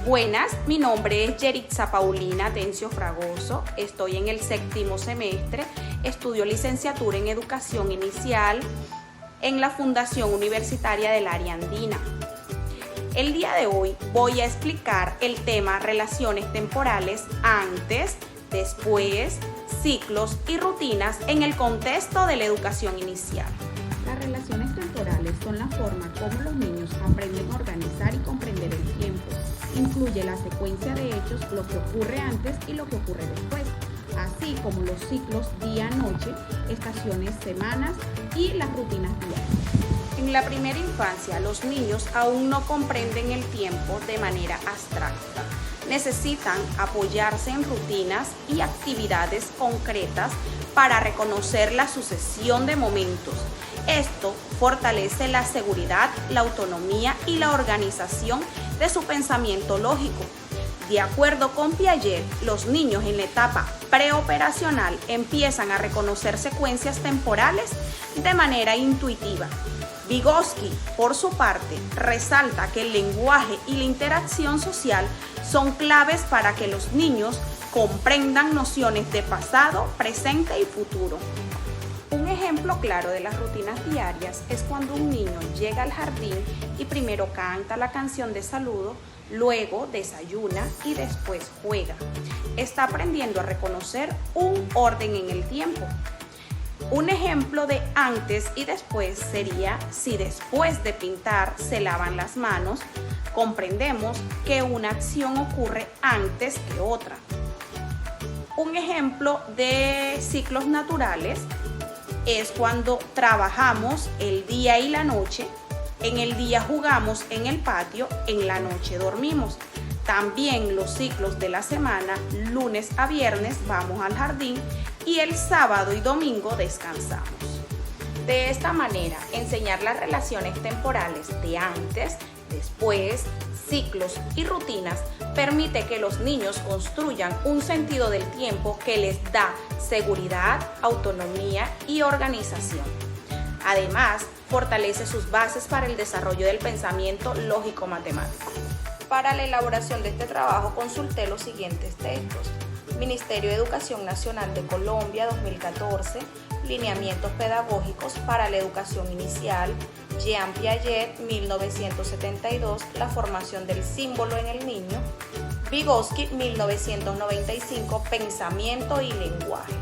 Buenas, mi nombre es Yeritza Paulina Atencio Fragoso, estoy en el 7º semestre, estudio licenciatura en Educación Inicial en la Fundación Universitaria del Área Andina. El día de hoy voy a explicar el tema relaciones temporales antes, después, ciclos y rutinas en el contexto de la educación inicial. Las relaciones temporales son la forma como los niños aprenden a organizar y comprender el tiempo. Incluye la secuencia de hechos, lo que ocurre antes y lo que ocurre después, así como los ciclos día-noche, estaciones, semanas y las rutinas diarias. En la primera infancia, los niños aún no comprenden el tiempo de manera abstracta. Necesitan apoyarse en rutinas y actividades concretas para reconocer la sucesión de momentos. Esto fortalece la seguridad, la autonomía y la organización de su pensamiento lógico. De acuerdo con Piaget, los niños en la etapa preoperacional empiezan a reconocer secuencias temporales de manera intuitiva. Vygotsky, por su parte, resalta que el lenguaje y la interacción social son claves para que los niños comprendan nociones de pasado, presente y futuro. Un ejemplo claro de las rutinas diarias es cuando un niño llega al jardín y primero canta la canción de saludo, luego desayuna y después juega. Está aprendiendo a reconocer un orden en el tiempo. Un ejemplo de antes y después sería si después de pintar se lavan las manos, comprendemos que una acción ocurre antes que otra. Un ejemplo de ciclos naturales es cuando trabajamos el día y la noche. En el día jugamos en el patio, en la noche dormimos. También los ciclos de la semana, lunes a viernes vamos al jardín y el sábado y domingo descansamos. De esta manera, enseñar las relaciones temporales de antes, después, ciclos y rutinas permite que los niños construyan un sentido del tiempo que les da seguridad, autonomía y organización. Además, fortalece sus bases para el desarrollo del pensamiento lógico-matemático. Para la elaboración de este trabajo consulté los siguientes textos: Ministerio de Educación Nacional de Colombia 2014, Lineamientos Pedagógicos para la Educación Inicial, Jean Piaget 1972, La formación del símbolo en el niño, Vygotsky 1995, Pensamiento y lenguaje.